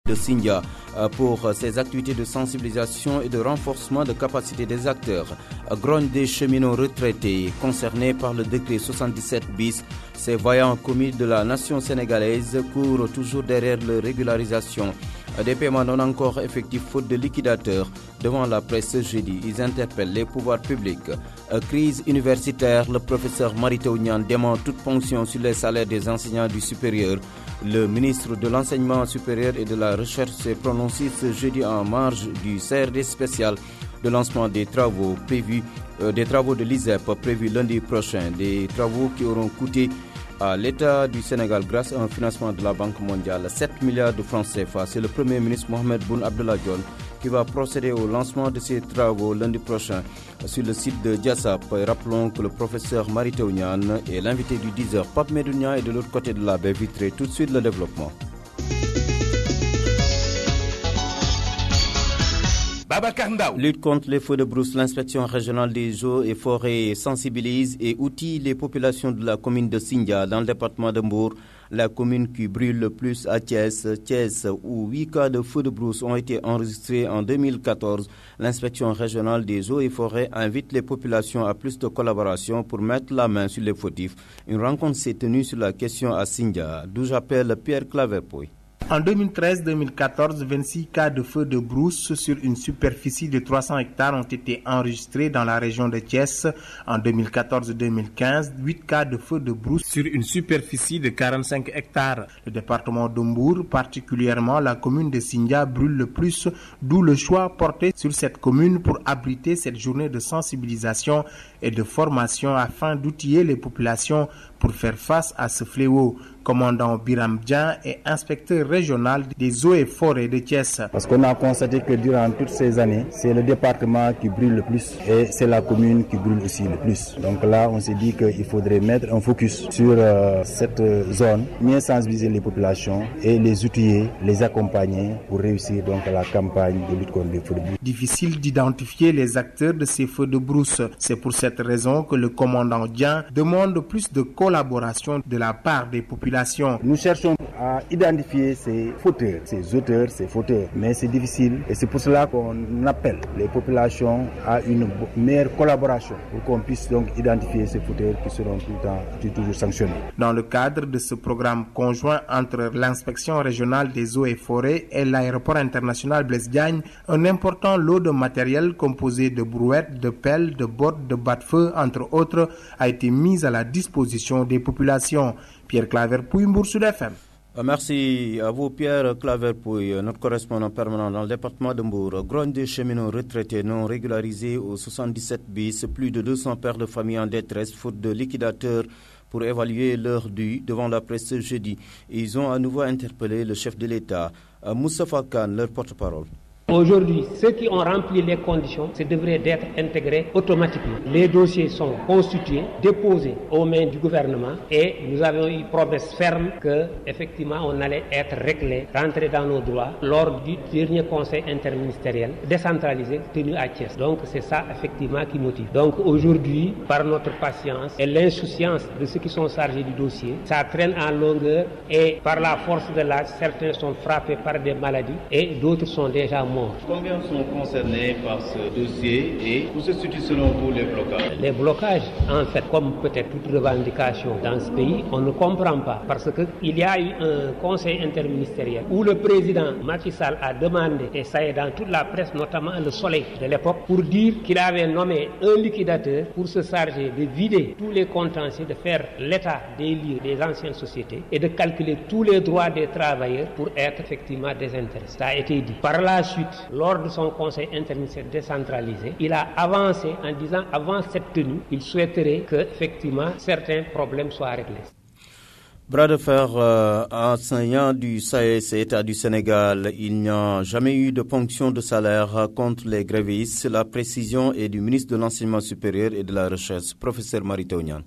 de Sindia pour ses activités de sensibilisation et de renforcement de capacité des acteurs. Grogne des cheminots retraités concernés par le décret 77 bis, ces vaillants commis de la nation sénégalaise courent toujours derrière leur régularisation. Des paiements non encore effectifs faute de liquidateurs devant la presse ce jeudi. Ils interpellent les pouvoirs publics. Crise universitaire, le professeur Mary Teuw Niane dément toute ponction sur les salaires des enseignants du supérieur. Le ministre de l'Enseignement supérieur et de la Recherche s'est prononcé ce jeudi en marge du CRD spécial de lancement des travaux de l'ISEP prévus lundi prochain. Des travaux qui auront coûté à l'État du Sénégal grâce à un financement de la Banque mondiale 7 milliards de francs CFA. C'est le Premier ministre Mohamed Boun Abdallah Dionne qui va procéder au lancement de ces travaux lundi prochain sur le site de Diassap. Rappelons que le professeur Mary Teuw Niane est l'invité du 10h. Pape Medounia est de l'autre côté de la baie vitrée. Tout de suite le développement. Lutte contre les feux de brousse, l'inspection régionale des eaux et forêts sensibilise et outille les populations de la commune de Sindia dans le département de Mbour, la commune qui brûle le plus à Thiès, où 8 cas de feux de brousse ont été enregistrés en 2014. L'inspection régionale des eaux et forêts invite les populations à plus de collaboration pour mettre la main sur les fautifs. Une rencontre s'est tenue sur la question à Sindia, d'où j'appelle Pierre Claverpoy. En 2013-2014, 26 cas de feux de brousse sur une superficie de 300 hectares ont été enregistrés dans la région de Thiès. En 2014-2015, 8 cas de feux de brousse sur une superficie de 45 hectares. Le département de Mbour, particulièrement la commune de Sindia, brûle le plus, d'où le choix porté sur cette commune pour abriter cette journée de sensibilisation et de formation afin d'outiller les populations pour faire face à ce fléau. Commandant Biram Djan est inspecteur régional des eaux et forêts de Thiès. Parce qu'on a constaté que durant toutes ces années, c'est le département qui brûle le plus et c'est la commune qui brûle aussi le plus. Donc là, on s'est dit qu'il faudrait mettre un focus sur cette zone, mieux sensibiliser les populations et les outiller, les accompagner pour réussir donc la campagne de lutte contre les feux de brousse. Difficile d'identifier les acteurs de ces feux de brousse. C'est pour cette raison que le commandant Djan demande plus de collaboration de la part des populations. Nous cherchons à identifier ces fauteurs, ces auteurs, ces fauteurs, mais c'est difficile et c'est pour cela qu'on appelle les populations à une meilleure collaboration pour qu'on puisse donc identifier ces fauteurs qui seront tout le temps toujours sanctionnés. Dans le cadre de ce programme conjoint entre l'inspection régionale des eaux et forêts et l'aéroport international Blaise Diagne, un important lot de matériel composé de brouettes, de pelles, de bottes, de bas-de-feu, entre autres, a été mis à la disposition des populations. Pierre Claverpoy, Mbour Sud FM. Merci à vous, Pierre Claverpoy, notre correspondant permanent dans le département de Mbour. Grogne des cheminots retraités non régularisés au 77 bis, plus de 200 pères de famille en détresse, faute de liquidateurs pour évaluer leur dû devant la presse ce jeudi. Ils ont à nouveau interpellé le chef de l'État, Moustapha Khan, leur porte-parole. Aujourd'hui, ceux qui ont rempli les conditions, ça devrait être intégré automatiquement. Les dossiers sont constitués, déposés aux mains du gouvernement et nous avons eu promesse ferme que, effectivement, on allait être réglé, rentrer dans nos droits lors du dernier conseil interministériel décentralisé tenu à Thiès. Donc c'est ça, effectivement, qui motive. Donc aujourd'hui, par notre patience et l'insouciance de ceux qui sont chargés du dossier, ça traîne en longueur et par la force de l'âge, certains sont frappés par des maladies et d'autres sont déjà morts. Combien sont concernés par ce dossier et où se situent selon vous les blocages? Les blocages, en fait, comme peut-être toute revendication dans ce pays, on ne comprend pas parce qu'il y a eu un conseil interministériel où le président Macky Sall a demandé, et ça est dans toute la presse, notamment Le Soleil de l'époque, pour dire qu'il avait nommé un liquidateur pour se charger de vider tous les contentieux, de faire l'état des lieux des anciennes sociétés et de calculer tous les droits des travailleurs pour être effectivement désintéressés. Ça a été dit. Par la suite, lors de son conseil interministériel décentralisé, il a avancé en disant avant cette tenue, il souhaiterait que effectivement certains problèmes soient réglés. Bras de fer enseignant du SAES et État du Sénégal, il n'y a jamais eu de ponction de salaire contre les grévistes. La précision est du ministre de l'Enseignement supérieur et de la Recherche, professeur Mary Teuw Niane.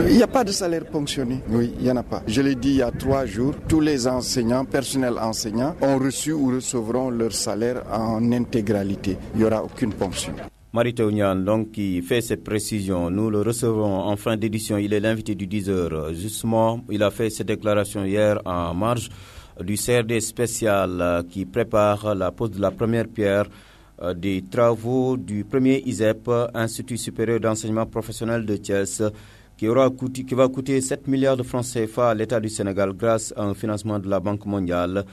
Il n'y a pas de salaire ponctionné. Oui, il n'y en a pas. Je l'ai dit il y a 3 jours, tous les enseignants, personnels enseignants, ont reçu ou recevront leur salaire en intégralité. Il n'y aura aucune ponction. Mary Teuw Niane, donc, qui fait cette précision, nous le recevons en fin d'édition. Il est l'invité du 10h. Justement, il a fait cette déclaration hier en marge du CRD spécial qui prépare la pose de la première pierre des travaux du premier ISEP, Institut supérieur d'enseignement professionnel de Thiès, qui va coûter 7 milliards de francs CFA à l'État du Sénégal grâce à un financement de la Banque mondiale.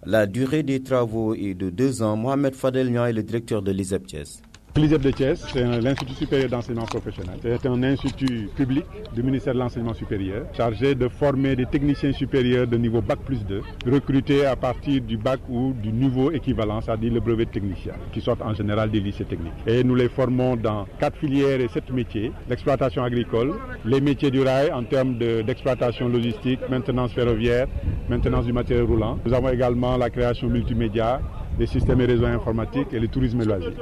La durée des travaux est de 2 ans. Mohamed Fadel Niang est le directeur de l'ISEP Thiès. L'ISEP de Thiès, c'est l'Institut supérieur d'enseignement professionnel. C'est un institut public du ministère de l'enseignement supérieur chargé de former des techniciens supérieurs de niveau Bac plus 2, recrutés à partir du bac ou du niveau équivalent, c'est-à-dire le brevet de technicien, qui sortent en général des lycées techniques. Et nous les formons dans 4 filières et 7 métiers. L'exploitation agricole, les métiers du rail en termes d'exploitation logistique, maintenance ferroviaire, maintenance du matériel roulant. Nous avons également la création multimédia, des systèmes et réseaux informatiques et le tourisme et loisirs.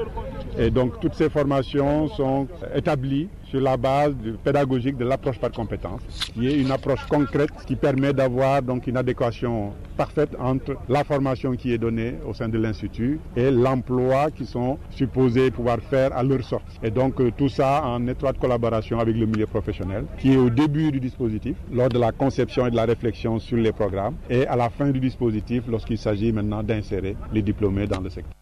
Et donc toutes ces formations sont établies sur la base pédagogique de l'approche par compétences, qui est une approche concrète qui permet d'avoir donc une adéquation parfaite entre la formation qui est donnée au sein de l'Institut et l'emploi qu'ils sont supposés pouvoir faire à leur sortie. Et donc tout ça en étroite collaboration avec le milieu professionnel, qui est au début du dispositif, lors de la conception et de la réflexion sur les programmes, et à la fin du dispositif, lorsqu'il s'agit maintenant d'insérer les diplômés dans le secteur.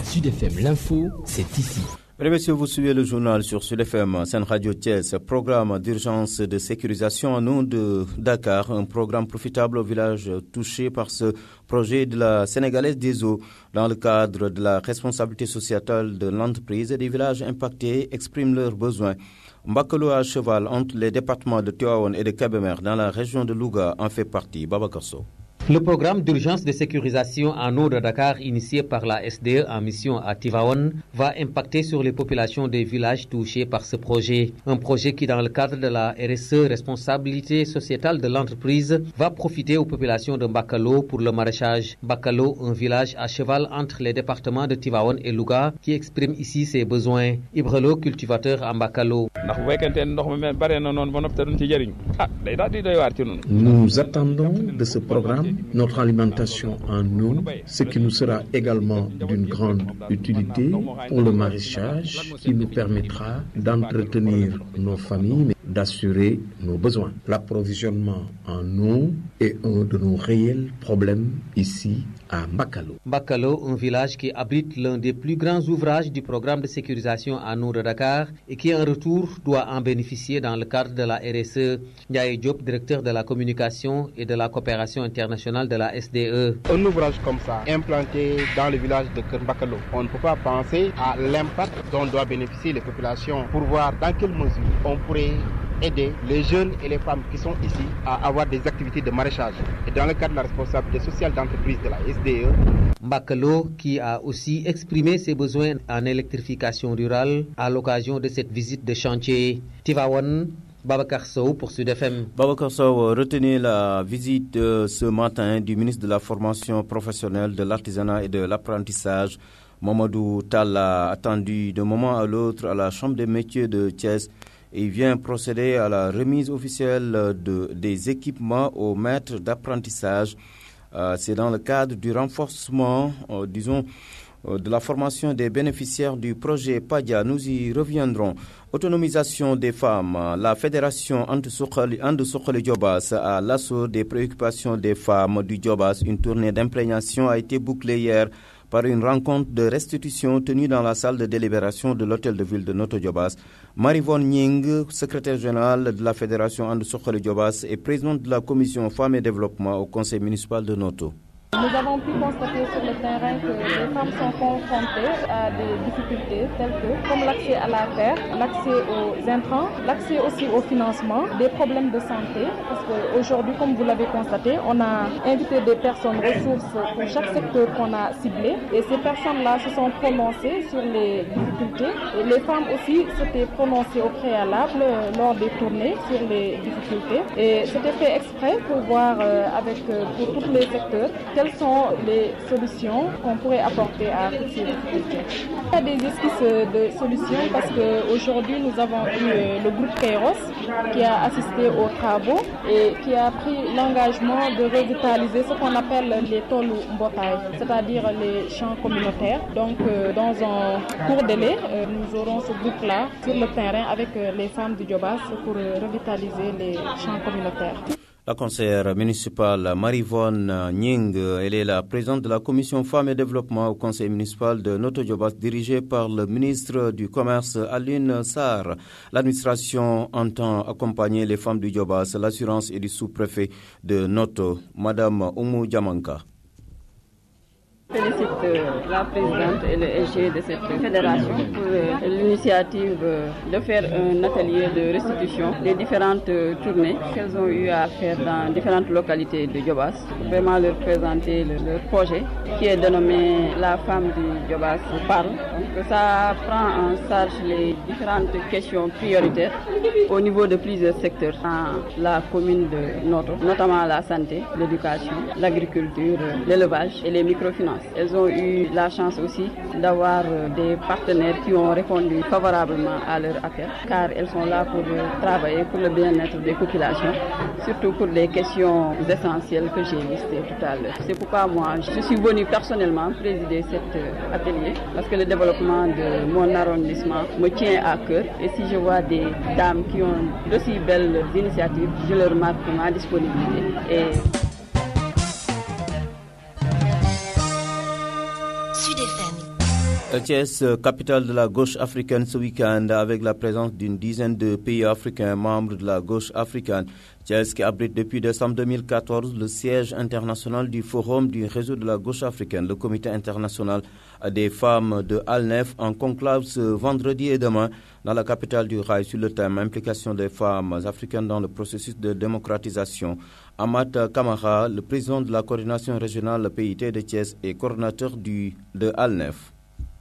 Sud FM, l'info, c'est ici. Mesdames et messieurs, vous suivez le journal sur Sud FM, Sen Radio Thiès, programme d'urgence de sécurisation en eau de Dakar, un programme profitable au village touché par ce projet de la Sénégalaise des eaux. Dans le cadre de la responsabilité sociétale de l'entreprise, des villages impactés expriment leurs besoins. Mbakalo à cheval entre les départements de Tivaouane et de Kébémer dans la région de Louga en fait partie. Babacar Sow. Le programme d'urgence de sécurisation en eau de Dakar, initié par la SDE en mission à Tivaouane, va impacter sur les populations des villages touchés par ce projet. Un projet qui, dans le cadre de la RSE, responsabilité sociétale de l'entreprise, va profiter aux populations de Mbakalo pour le maraîchage. Mbakalo, un village à cheval entre les départements de Tivaouane et Louga, qui exprime ici ses besoins. Ibrelo, cultivateur à Mbakalo. Nous attendons de ce programme notre alimentation en eau, ce qui nous sera également d'une grande utilité pour le maraîchage, qui nous permettra d'entretenir nos familles, mais d'assurer nos besoins. L'approvisionnement en eau est un de nos réels problèmes ici à Mbakalo. Mbakalo, un village qui abrite l'un des plus grands ouvrages du programme de sécurisation en eau de Dakar et qui en retour doit en bénéficier dans le cadre de la RSE. Ndiaye Diop, directeur de la communication et de la coopération internationale de la SDE. Un ouvrage comme ça, implanté dans le village de Mbakalo, on ne peut pas penser à l'impact dont doivent bénéficier les populations pour voir dans quelle mesure on pourrait aider les jeunes et les femmes qui sont ici à avoir des activités de maraîchage. Et dans le cadre de la responsabilité sociale d'entreprise de la SDE. Mbakalo, qui a aussi exprimé ses besoins en électrification rurale à l'occasion de cette visite de chantier. Tivaouane, Babacar Sow pour Sud FM. Babacar Sow, retenez la visite ce matin du ministre de la Formation professionnelle, de l'artisanat et de l'apprentissage, Mamadou Talla, attendu d'un moment à l'autre à la Chambre des métiers de Thiès. Il vient procéder à la remise officielle des équipements aux maîtres d'apprentissage. C'est dans le cadre du renforcement, de la formation des bénéficiaires du projet PADIA. Nous y reviendrons. Autonomisation des femmes. La fédération Ande Sokholi Djobas à l'assaut des préoccupations des femmes du Djobas. Une tournée d'imprégnation a été bouclée hier par une rencontre de restitution tenue dans la salle de délibération de l'hôtel de ville de Noto Djobas. Marivon Nying, secrétaire générale de la fédération Ande Sokholi Djobas et présidente de la commission femmes et développement au conseil municipal de Noto. Nous avons pu constater sur le terrain que les femmes sont confrontées à des difficultés telles que comme l'accès à la terre, l'accès aux intrants, l'accès aussi au financement, des problèmes de santé. Parce qu'aujourd'hui, comme vous l'avez constaté, on a invité des personnes ressources pour chaque secteur qu'on a ciblé. Et ces personnes-là se sont prononcées sur les difficultés. Et les femmes aussi s'étaient prononcées au préalable lors des tournées sur les difficultés. Et c'était fait exprès pour voir pour tous les secteurs quelles sont les solutions qu'on pourrait apporter à toutes ces difficultés. Il y a des esquisses de solutions parce qu'aujourd'hui nous avons eu le groupe Kairos qui a assisté aux travaux et qui a pris l'engagement de revitaliser ce qu'on appelle les tolu mbotay, c'est-à-dire les champs communautaires. Donc dans un court délai, nous aurons ce groupe-là sur le terrain avec les femmes du Djobas pour revitaliser les champs communautaires. La conseillère municipale Marivonne Nying, elle est la présidente de la commission femmes et développement au conseil municipal de Noto Diobass dirigé par le ministre du Commerce Alioune Sarr. L'administration entend accompagner les femmes du Diobass, l'assurance et du sous-préfet de Noto, Madame Oumou Diamanka. Je félicite la présidente et le SG de cette fédération pour l'initiative de faire un atelier de restitution des différentes tournées qu'elles ont eu à faire dans différentes localités de Diobass. Vraiment leur présenter leur projet qui est dénommé La femme du Diobass parle. Donc ça prend en charge les différentes questions prioritaires au niveau de plusieurs secteurs dans la commune de Noto, notamment la santé, l'éducation, l'agriculture, l'élevage et les microfinances. Elles ont eu la chance aussi d'avoir des partenaires qui ont répondu favorablement à leur appel, car elles sont là pour travailler pour le bien-être des populations, surtout pour des questions essentielles que j'ai listées tout à l'heure. C'est pourquoi moi, je suis venue personnellement présider cet atelier, parce que le développement de mon arrondissement me tient à cœur. Et si je vois des dames qui ont d'aussi belles initiatives, je leur marque ma disponibilité. Thiès, capitale de la gauche africaine ce week-end, avec la présence d'une dizaine de pays africains membres de la gauche africaine. Thiès qui abrite depuis décembre 2014 le siège international du Forum du réseau de la gauche africaine, le comité international des femmes de Alnef, en conclave ce vendredi et demain dans la capitale du Rail sur le thème implication des femmes africaines dans le processus de démocratisation. Amat Kamara, le président de la coordination régionale PIT de Thiès et coordinateur de Alnef.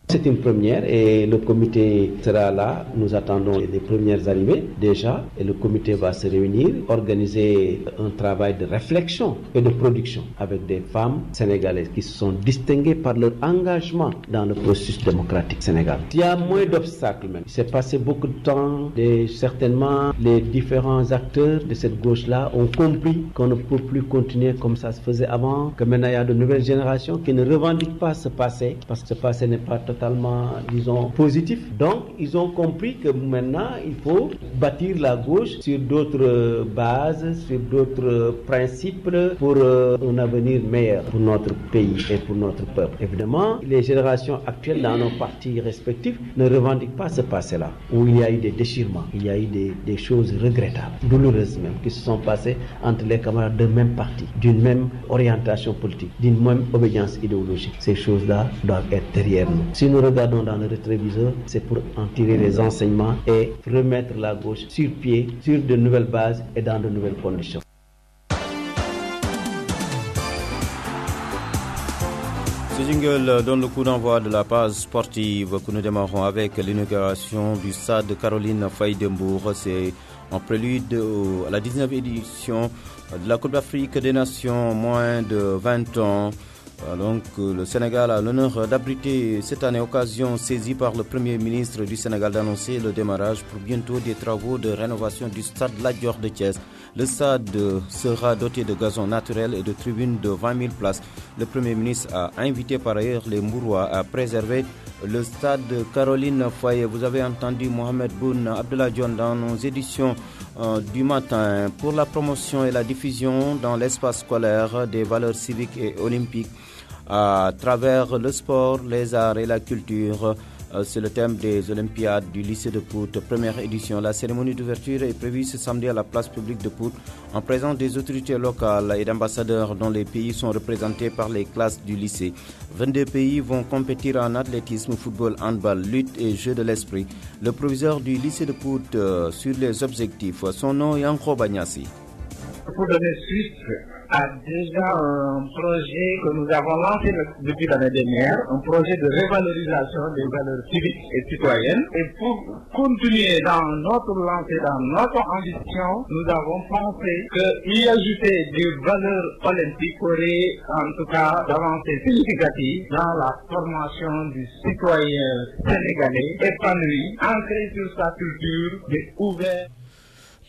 C'est une première et le comité sera là. Nous attendons les premières arrivées déjà et le comité va se réunir, organiser un travail de réflexion et de production avec des femmes sénégalaises qui se sont distinguées par leur engagement dans le processus démocratique sénégalais. Il y a moins d'obstacles même. Il s'est passé beaucoup de temps et certainement les différents acteurs de cette gauche-là ont compris qu'on ne peut plus continuer comme ça se faisait avant, que maintenant il y a de nouvelles générations qui ne revendiquent pas ce passé parce que ce passé n'est pas totalement, disons, positif. Donc, ils ont compris que maintenant, il faut bâtir la gauche sur d'autres bases, sur d'autres principes pour un avenir meilleur pour notre pays et pour notre peuple. Évidemment, les générations actuelles dans nos partis respectifs ne revendiquent pas ce passé-là, où il y a eu des déchirements, il y a eu des choses regrettables, douloureuses même, qui se sont passées entre les camarades d'un même parti, d'une même orientation politique, d'une même obédience idéologique. Ces choses-là doivent être derrière nous. Si nous regardons dans le rétroviseur, c'est pour en tirer les enseignements et remettre la gauche sur pied, sur de nouvelles bases et dans de nouvelles conditions. Ce jingle donne le coup d'envoi de la page sportive que nous démarrons avec l'inauguration du stade Caroline Faye d'Embourg. C'est en prélude à la 19e édition de la Coupe d'Afrique des Nations, moins de 20 ans. Donc, le Sénégal a l'honneur d'abriter cette année, occasion saisie par le Premier ministre du Sénégal d'annoncer le démarrage pour bientôt des travaux de rénovation du stade Lat Dior de Thiès. Le stade sera doté de gazon naturel et de tribunes de 20 000 places. Le Premier ministre a invité par ailleurs les Mbourois à préserver le stade Caroline Faye. Vous avez entendu Mohamed Boun Abdallah Dione dans nos éditions du matin pour la promotion et la diffusion dans l'espace scolaire des valeurs civiques et olympiques à travers le sport, les arts et la culture. C'est le thème des Olympiades du lycée de Pout, première édition. La cérémonie d'ouverture est prévue ce samedi à la place publique de Pout en présence des autorités locales et d'ambassadeurs dont les pays sont représentés par les classes du lycée. 22 pays vont compétir en athlétisme, football, handball, lutte et jeux de l'esprit. Le proviseur du lycée de Pout sur les objectifs, son nom est Yanko Bagnassi. Pour donner suite à déjà un projet que nous avons lancé depuis l'année dernière, un projet de révalorisation des valeurs civiques et citoyennes. Et pour continuer dans notre lancée, dans notre ambition, nous avons pensé qu'y ajouter des valeurs olympiques aurait en tout cas d'avancées significatives dans la formation du citoyen sénégalais épanoui, ancré sur sa culture, mais ouvert.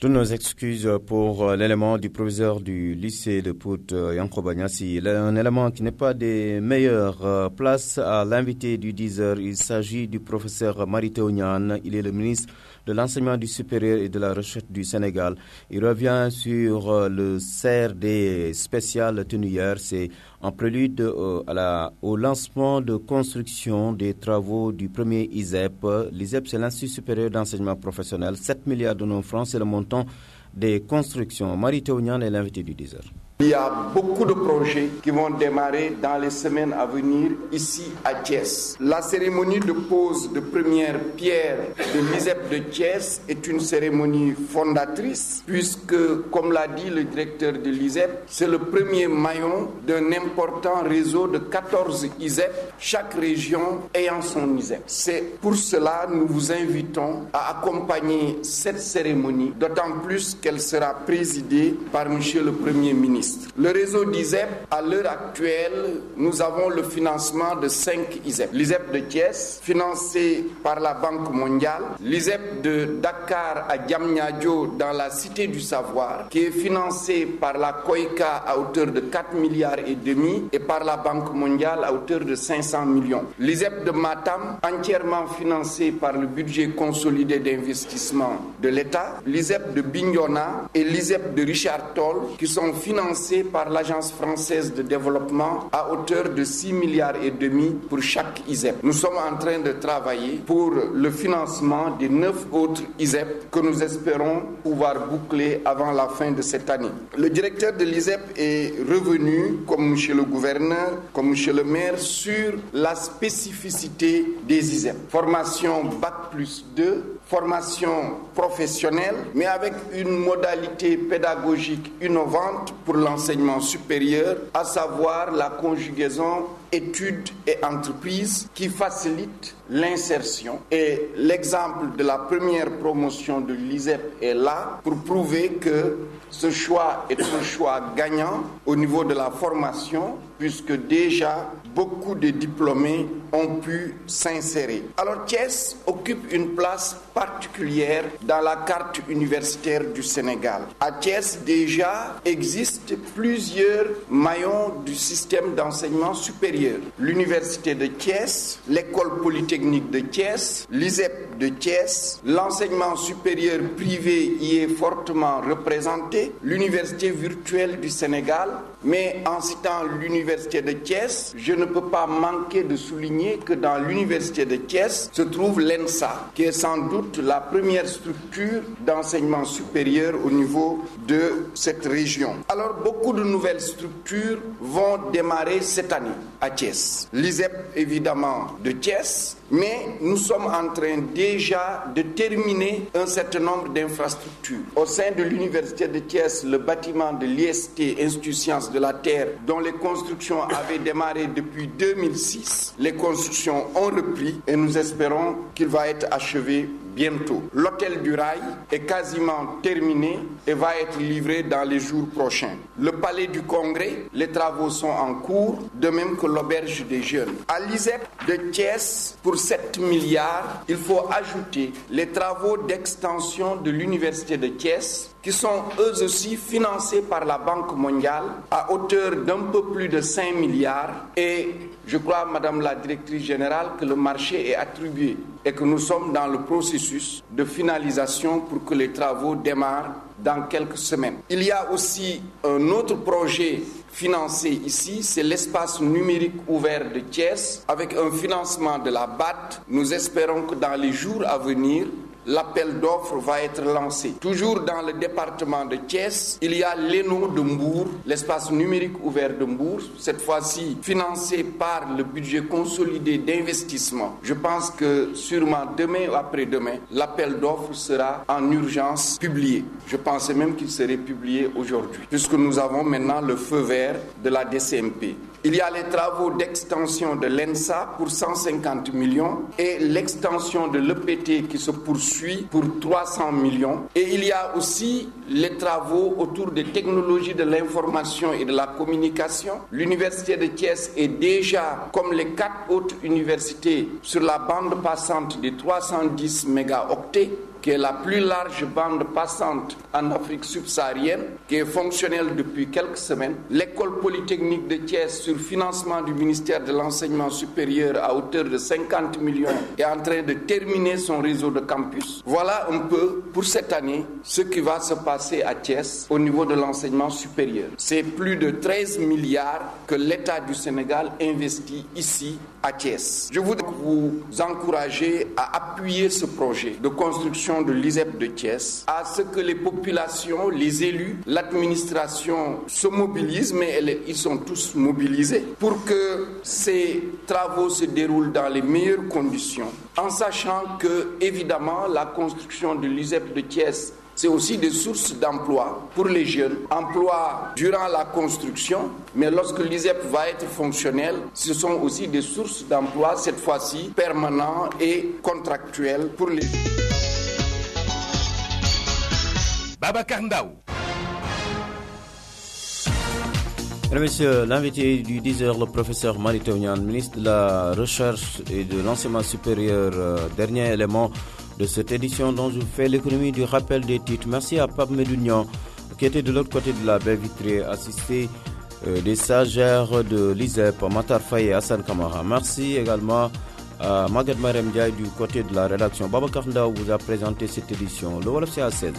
Toutes nos excuses pour l'élément du proviseur du lycée de Pout, Yanko Bagnassi. Un élément qui n'est pas des meilleures. Place à l'invité du 10h. Il s'agit du professeur Marité Niane. Il est le ministre de l'enseignement du supérieur et de la recherche du Sénégal. Il revient sur le CRD spécial tenu hier. C'est en prélude au lancement de construction des travaux du premier ISEP. L'ISEP, c'est l'Institut supérieur d'enseignement professionnel. 7 milliards de nos francs, c'est le montant des constructions. Marité Niane est l'invité du 10h. Il y a beaucoup de projets qui vont démarrer dans les semaines à venir ici à Thiès. La cérémonie de pose de première pierre de l'ISEP de Thiès est une cérémonie fondatrice puisque, comme l'a dit le directeur de l'ISEP, c'est le premier maillon d'un important réseau de 14 ISEP, chaque région ayant son ISEP. C'est pour cela que nous vous invitons à accompagner cette cérémonie, d'autant plus qu'elle sera présidée par M. le Premier ministre. Le réseau d'ISEP, à l'heure actuelle, nous avons le financement de 5 ISEP. L'ISEP de Thiès, financé par la Banque mondiale. L'ISEP de Dakar à Diamniadio, dans la Cité du Savoir, qui est financé par la COICA à hauteur de 4 milliards et demi et par la Banque mondiale à hauteur de 500 millions. L'ISEP de Matam, entièrement financé par le budget consolidé d'investissement de l'État. L'ISEP de Bignona et l'ISEP de Richard Toll, qui sont financés par l'Agence française de développement à hauteur de 6 milliards et demi pour chaque ISEP. Nous sommes en train de travailler pour le financement des 9 autres ISEP que nous espérons pouvoir boucler avant la fin de cette année. Le directeur de l'ISEP est revenu, comme monsieur le gouverneur, comme monsieur le maire, sur la spécificité des ISEP. Formation Bac+2, formation professionnelle, mais avec une modalité pédagogique innovante pour l'enseignement supérieur, à savoir la conjugaison études et entreprises qui facilite l'insertion. Et l'exemple de la première promotion de l'ISEP est là pour prouver que ce choix est un choix gagnant au niveau de la formation, puisque déjà beaucoup de diplômés ont pu s'insérer. Alors Thiès occupe une place particulière dans la carte universitaire du Sénégal. À Thiès déjà existent plusieurs maillons du système d'enseignement supérieur. L'université de Thiès, l'école polytechnique de Thiès, l'ISEP de Thiès, l'enseignement supérieur privé y est fortement représenté, l'université virtuelle du Sénégal, mais en citant l'université de Thiès, je ne peux pas manquer de souligner que dans l'université de Thiès se trouve l'ENSA, qui est sans doute la première structure d'enseignement supérieur au niveau de cette région. Alors beaucoup de nouvelles structures vont démarrer cette année à Thiès. L'ISEP évidemment de Thiès, mais nous sommes en train déjà de terminer un certain nombre d'infrastructures. Au sein de l'université de Thiès, le bâtiment de l'IST, Institut Sciences de la Terre, dont les constructions avaient démarré depuis 2006, les constructions ont repris et nous espérons qu'il va être achevé bientôt. L'hôtel du Rail est quasiment terminé et va être livré dans les jours prochains. Le palais du Congrès, les travaux sont en cours, de même que l'auberge des jeunes. À l'ISEP de Thiès, pour 7 milliards, il faut ajouter les travaux d'extension de l'université de Thiès, qui sont eux aussi financés par la Banque mondiale à hauteur d'un peu plus de 5 milliards. Et je crois, Madame la Directrice Générale, que le marché est attribué et que nous sommes dans le processus de finalisation pour que les travaux démarrent dans quelques semaines. Il y a aussi un autre projet financé ici, c'est l'espace numérique ouvert de Thiès, avec un financement de la BAD. Nous espérons que dans les jours à venir, l'appel d'offres va être lancé. Toujours dans le département de Thiès, il y a l'ENO de Mbour, l'espace numérique ouvert de Mbour, cette fois-ci financé par le budget consolidé d'investissement. Je pense que sûrement demain ou après-demain, l'appel d'offres sera en urgence publié. Je pensais même qu'il serait publié aujourd'hui, puisque nous avons maintenant le feu vert de la DCMP. Il y a les travaux d'extension de l'ENSA pour 150 millions et l'extension de l'EPT qui se poursuit pour 300 millions. Et il y a aussi les travaux autour des technologies de l'information et de la communication. L'université de Thiès est déjà, comme les 4 autres universités, sur la bande passante des 310 mégaoctets. qui est la plus large bande passante en Afrique subsaharienne, qui est fonctionnelle depuis quelques semaines. L'école polytechnique de Thiès, sur financement du ministère de l'Enseignement supérieur à hauteur de 50 millions, est en train de terminer son réseau de campus. Voilà un peu pour cette année ce qui va se passer à Thiès au niveau de l'enseignement supérieur. C'est plus de 13 milliards que l'État du Sénégal investit ici à Thiès. Je voudrais vous encourager à appuyer ce projet de construction de l'ISEP de Thiès, à ce que les populations, les élus, l'administration se mobilisent, mais ils sont tous mobilisés pour que ces travaux se déroulent dans les meilleures conditions, en sachant que, évidemment, la construction de l'ISEP de Thiès, c'est aussi des sources d'emploi pour les jeunes, emploi durant la construction, mais lorsque l'ISEP va être fonctionnel, ce sont aussi des sources d'emploi, cette fois-ci permanents et contractuels pour les jeunes. Babacar Ndaw. Mesdames et messieurs, l'invité du 10h, le professeur Mary Teuw Niane, ministre de la Recherche et de l'Enseignement supérieur, dernier élément de cette édition dont je fais l'économie du rappel des titres. Merci à Pape Medounian qui était de l'autre côté de la baie vitrée, assisté des stagiaires de l'ISEP, Matar Faye et Hassan Kamara. Merci également à Maguette Marem Diaye du côté de la rédaction. Babacar Ndaw vous a présenté cette édition. Le Wolof, c'est à 16h.